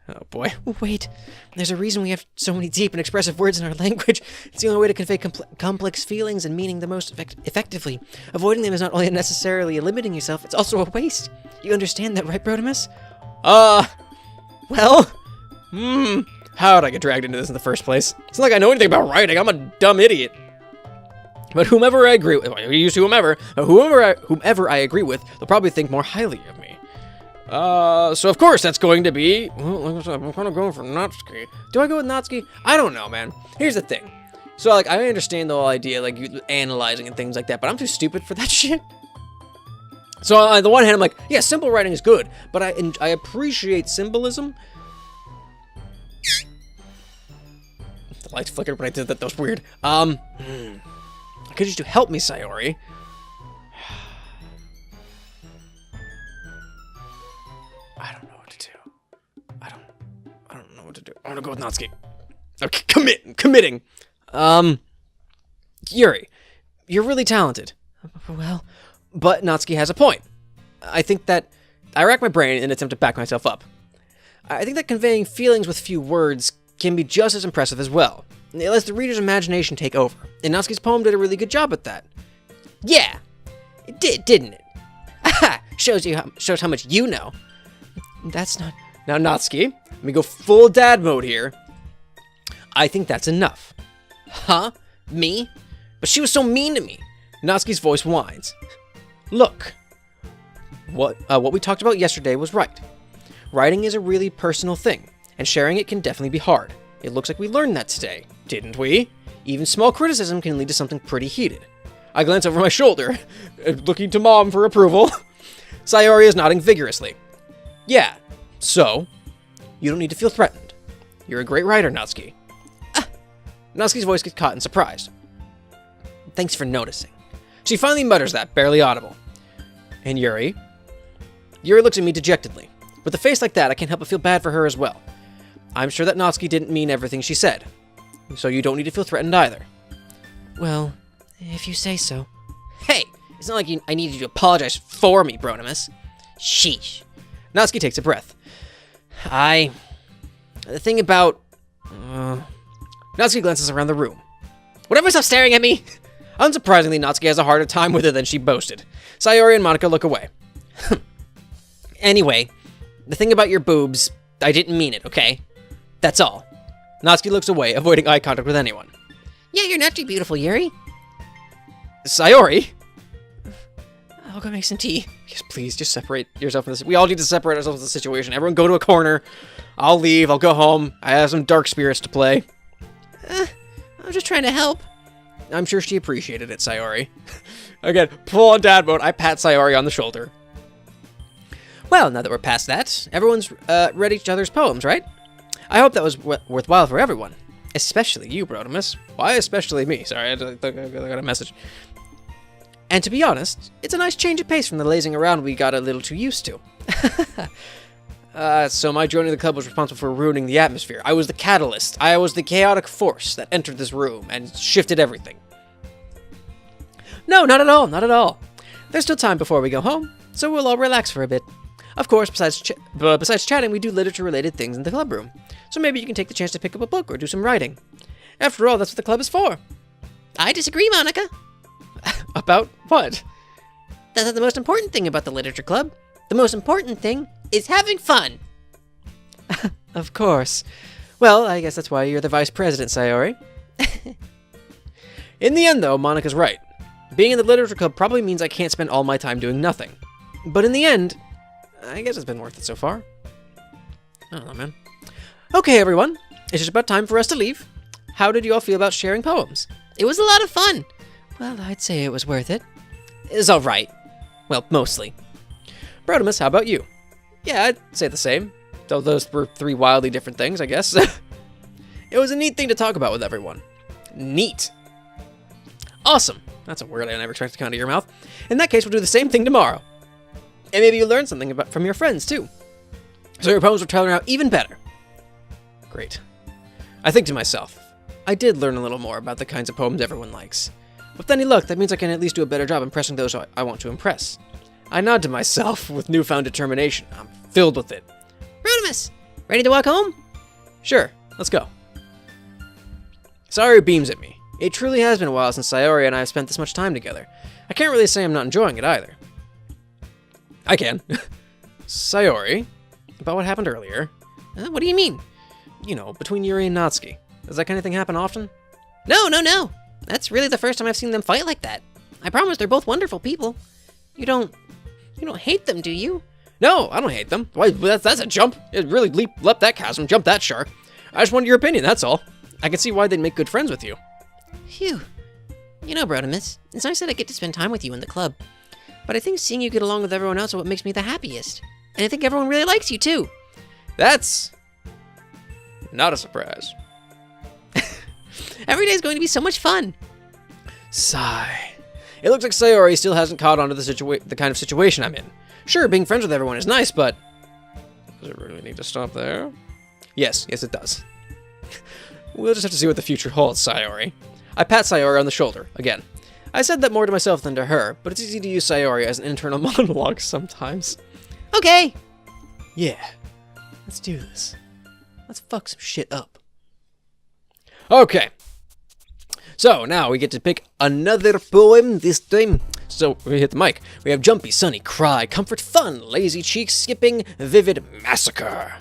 Speaker 1: Oh boy.
Speaker 2: Wait, there's a reason we have so many deep and expressive words in our language. It's the only way to convey complex feelings and meaning the most effectively. Avoiding them is not only unnecessarily limiting yourself, it's also a waste. You understand that, right, Brotimus?
Speaker 1: Well, how'd I get dragged into this in the first place? It's not like I know anything about writing. I'm a dumb idiot. But whomever I agree with, whomever I agree with, they'll probably think more highly of me. So of course that's going to be, well, like I said, I'm kind of going for Natsuki. Do I go with Natsuki? I don't know, man. Here's the thing. So, like, I understand the whole idea, like, you analyzing and things like that, but I'm too stupid for that shit. So, on the one hand, I'm like, yeah, simple writing is good, but I appreciate symbolism. The lights flickered when I did that. That was weird. Could you help me, Sayori? I don't know what to do. I don't know what to do. I want to go with Natsuki. Okay, committing. Yuri, you're really talented.
Speaker 2: Well,
Speaker 1: but Natsuki has a point. I think that I rack my brain in an attempt to back myself up. I think that conveying feelings with few words can be just as impressive as well. It lets the reader's imagination take over, and Natsuki's poem did a really good job at that.
Speaker 2: Yeah, it did, didn't it? Aha! Shows how much you know. That's not...
Speaker 1: Now, Natsuki, let me go full dad mode here. I think that's enough.
Speaker 2: Huh? Me? But she was so mean to me.
Speaker 1: Natsuki's voice whines. Look, what we talked about yesterday was right. Writing is a really personal thing, and sharing it can definitely be hard. It looks like we learned that today, didn't we? Even small criticism can lead to something pretty heated. I glance over my shoulder, looking to Mom for approval. Sayori is nodding vigorously. Yeah, so, you don't need to feel threatened. You're a great writer, Natsuki. Natsuki's voice gets caught in surprise.
Speaker 2: Thanks for noticing.
Speaker 1: She finally mutters that, barely audible. And Yuri? Yuri looks at me dejectedly. With a face like that, I can't help but feel bad for her as well. I'm sure that Natsuki didn't mean everything she said. So you don't need to feel threatened either.
Speaker 2: Well, if you say so. Hey, it's not like I needed you to apologize for me, Brotimus. Sheesh.
Speaker 1: Natsuki takes a breath.
Speaker 2: The thing about...
Speaker 1: Natsuki glances around the room.
Speaker 2: Would everyone stop staring at me?
Speaker 1: Unsurprisingly, Natsuki has a harder time with it than she boasted. Sayori and Monica look away.
Speaker 2: Anyway, the thing about your boobs, I didn't mean it, okay? That's all.
Speaker 1: Natsuki looks away, avoiding eye contact with anyone.
Speaker 2: Yeah, you're naturally beautiful, Yuri.
Speaker 1: Sayori?
Speaker 2: I'll go make some tea.
Speaker 1: Yes, please, just separate yourself from this. We all need to separate ourselves from the situation. Everyone go to a corner. I'll leave. I'll go home. I have some dark spirits to play.
Speaker 2: I'm just trying to help.
Speaker 1: I'm sure she appreciated it, Sayori. Again, full on dad mode. I pat Sayori on the shoulder.
Speaker 2: Well, now that we're past that, everyone's read each other's poems, right? I hope that was worthwhile for everyone. Especially you, Brotimus.
Speaker 1: Why especially me? Sorry, I got a message.
Speaker 2: And to be honest, it's a nice change of pace from the lazing around we got a little too used to.
Speaker 1: So my joining the club was responsible for ruining the atmosphere. I was the catalyst. I was the chaotic force that entered this room and shifted everything.
Speaker 2: No, not at all, not at all. There's still time before we go home, so we'll all relax for a bit. Of course, besides chatting, we do literature-related things in the club room. So maybe you can take the chance to pick up a book or do some writing. After all, that's what the club is for. I disagree, Monica.
Speaker 1: About what?
Speaker 2: That's not the most important thing about the literature club. The most important thing is having fun. Of course. Well, I guess that's why you're the vice president, Sayori.
Speaker 1: In the end, though, Monica's right. Being in the literature club probably means I can't spend all my time doing nothing. But in the end, I guess it's been worth it so far. I don't know, man. Okay, everyone. It's just about time for us to leave. How did you all feel about sharing poems?
Speaker 2: It was a lot of fun. Well, I'd say it was worth it.
Speaker 1: It's all right. Well, mostly. Brotimus, how about you? Yeah, I'd say the same. Though those were three wildly different things, I guess. It was a neat thing to talk about with everyone. Neat. Awesome. That's a word I never expected to come out of your mouth. In that case, we'll do the same thing tomorrow. And maybe you'll learn something from your friends, too. So your poems will turn out even better. Great. I think to myself, I did learn a little more about the kinds of poems everyone likes. With any luck, that means I can at least do a better job impressing those I want to impress. I nod to myself with newfound determination. I'm filled with it.
Speaker 2: Rodimus, ready to walk home?
Speaker 1: Sure, let's go. Sayori beams at me. It truly has been a while since Sayori and I have spent this much time together. I can't really say I'm not enjoying it either. I can. Sayori, about what happened earlier.
Speaker 2: What do you mean?
Speaker 1: You know, between Yuri and Natsuki. Does that kind of thing happen often?
Speaker 2: No. That's really the first time I've seen them fight like that. I promise they're both wonderful people. You don't hate them, do you?
Speaker 1: No, I don't hate them. Why, that's a jump. It really leapt that chasm, jumped that shark. I just wanted your opinion, that's all. I can see why they'd make good friends with you.
Speaker 2: Phew. You know, Brotimus, it's nice that I get to spend time with you in the club. But I think seeing you get along with everyone else is what makes me the happiest. And I think everyone really likes you, too.
Speaker 1: That's not a surprise.
Speaker 2: Every day is going to be so much fun.
Speaker 1: Sigh. It looks like Sayori still hasn't caught on to the kind of situation I'm in. Sure, being friends with everyone is nice, but does it really need to stop there? Yes, it does. We'll just have to see what the future holds, Sayori. I pat Sayori on the shoulder, again. I said that more to myself than to her, but it's easy to use Sayori as an internal monologue sometimes.
Speaker 2: Okay.
Speaker 1: Yeah, let's do this. Let's fuck some shit up. Okay. So, now we get to pick another poem this time. So, we hit the mic. We have Jumpy, Sunny, Cry, Comfort, Fun, Lazy Cheeks, Skipping, Vivid, Massacre.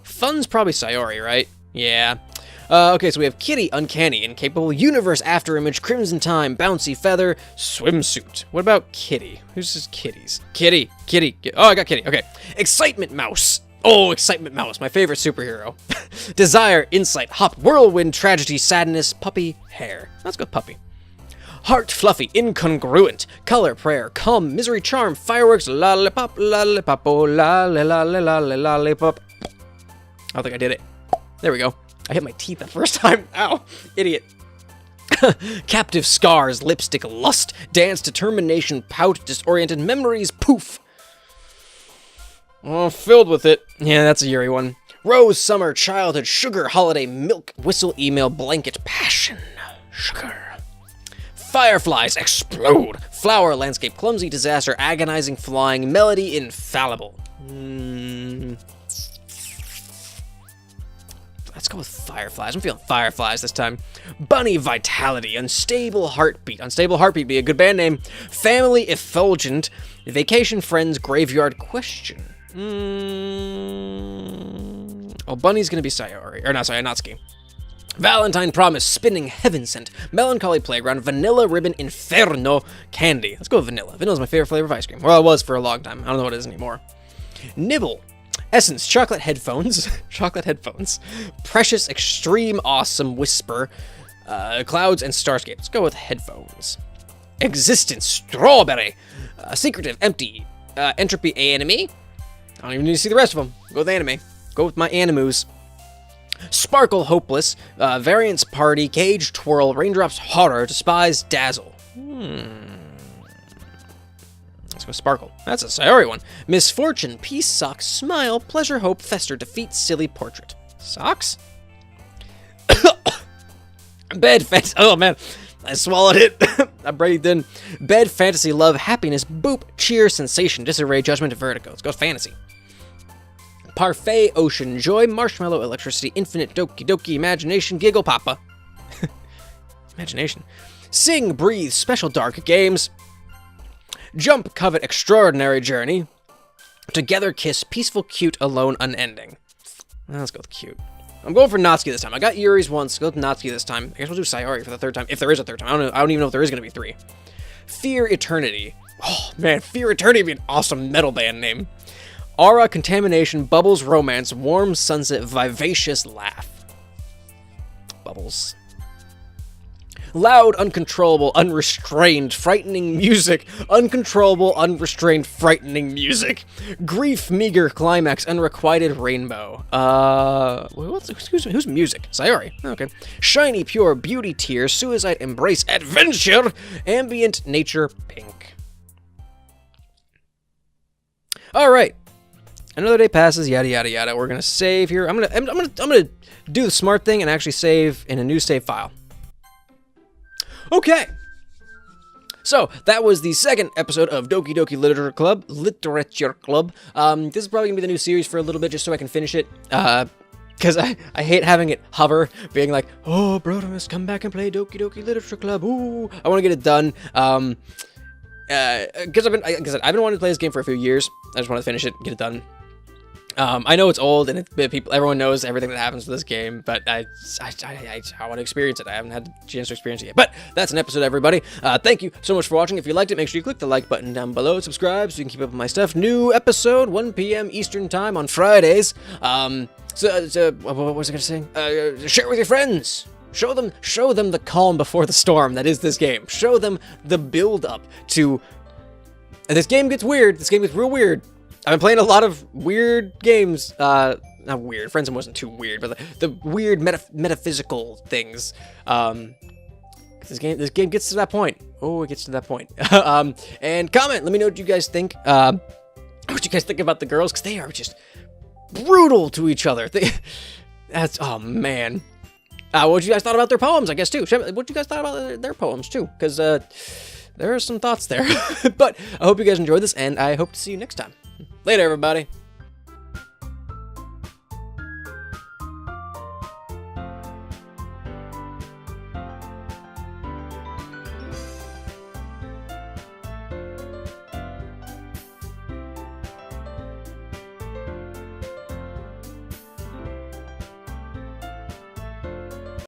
Speaker 1: Fun's probably Sayori, right? Yeah. Okay, so we have Kitty, Uncanny, Incapable, Universe, Afterimage, Crimson Time, Bouncy Feather, Swimsuit. What about Kitty? Who's his kitties? Kitty. Oh, I got Kitty. Okay. Excitement Mouse. Oh, Excitement Mouse, my favorite superhero. Desire, Insight, Hop, Whirlwind, Tragedy, Sadness, Puppy, Hair. Let's go Puppy. Heart, Fluffy, Incongruent, Color, Prayer, Calm, Misery, Charm, Fireworks, Lollipop, Lollipop, oh, lollipop. I don't think I did it. There we go. I hit my teeth the first time. Ow, idiot. Captive, Scars, Lipstick, Lust, Dance, Determination, Pout, Disoriented, Memories, Poof. Oh, filled with it. Yeah, that's a Yuri one. Rose, Summer, Childhood, Sugar, Holiday, Milk, Whistle, Email, Blanket, Passion, Sugar. Fireflies, Explode. Flower, Landscape, Clumsy, Disaster, Agonizing, Flying, Melody, Infallible. Let's go with Fireflies. I'm feeling Fireflies this time. Bunny, Vitality, Unstable Heartbeat. Unstable Heartbeat be a good band name. Family, Effulgent. Vacation, Friends, Graveyard, Question. Oh, Bunny's gonna be Sayori. Or not, sorry, Natsuki. Valentine Promise, Spinning Heaven Scent, Melancholy Playground, Vanilla Ribbon Inferno, Candy. Let's go with vanilla. Vanilla is my favorite flavor of ice cream. Well, it was for a long time. I don't know what it is anymore. Nibble, Essence, Chocolate Headphones, Chocolate Headphones, Precious Extreme Awesome Whisper, Clouds and Starscape. Let's go with headphones. Existence, Strawberry, Secretive, Empty, Entropy, Anime. I don't even need to see the rest of them. Go with anime. Go with my animus. Sparkle, Hopeless, Variance Party, Cage Twirl, Raindrops Horror, Despise, Dazzle. Let's go Sparkle. That's a Sayori one. Misfortune, Peace, Socks, Smile, Pleasure, Hope, Fester, Defeat, Silly, Portrait. Socks? Bed Fantasy. Oh man, I swallowed it. I breathed in. Bed Fantasy, Love, Happiness, Boop, Cheer, Sensation, Disarray, Judgment, Vertigo. Let's go Fantasy. Parfait, Ocean, Joy, Marshmallow, Electricity, Infinite, Doki Doki, Imagination, Giggle Papa. Imagination. Sing, Breathe, Special Dark Games. Jump, Covet, Extraordinary Journey. Together, Kiss, Peaceful, Cute, Alone, Unending. Let's go with Cute. I'm going for Natsuki this time. I got Yuri's once. Go with Natsuki this time. I guess we'll do Sayori for the third time, if there is a third time. I don't even know if there is going to be 3. Fear, Eternity. Oh, man, Fear Eternity would be an awesome metal band name. Aura, Contamination, Bubbles, Romance, Warm Sunset, Vivacious Laugh. Bubbles. Loud, Uncontrollable, Unrestrained, Frightening Music. Uncontrollable, Unrestrained, Frightening Music. Grief, Meager, Climax, Unrequited Rainbow. Excuse me, who's music? Sayori. Okay. Shiny, Pure, Beauty, Tears, Suicide, Embrace, Adventure, Ambient, Nature, Pink. All right. Another day passes, yada yada yada. We're gonna save here. I'm gonna do the smart thing and actually save in a new save file. Okay. So that was the second episode of Doki Doki Literature Club. This is probably gonna be the new series for a little bit, just so I can finish it. Because I hate having it hover, being like, oh, Brotimus, come back and play Doki Doki Literature Club. Ooh, I want to get it done. Because I've been wanting to play this game for a few years. I just want to finish it, get it done. I know it's old and everyone knows everything that happens with this game, but I want to experience it. I haven't had the chance to experience it yet. But that's an episode, everybody. Thank you so much for watching. If you liked it, make sure you click the like button down below, subscribe so you can keep up with my stuff. New episode, 1 p.m. Eastern time on Fridays. So what was I gonna say? Share with your friends. Show them the calm before the storm that is this game. Show them the build up to. And this game gets weird. This game gets real weird. I've been playing a lot of weird games. Not weird. Friendsome wasn't too weird, but the weird metaphysical things. This game gets to that point. Oh, it gets to that point. And comment. Let me know what you guys think. What you guys think about the girls, because they are just brutal to each other. Oh man. What you guys thought about their poems, I guess, too. What you guys thought about their poems, too, because there are some thoughts there. But I hope you guys enjoyed this, and I hope to see you next time. Later, everybody.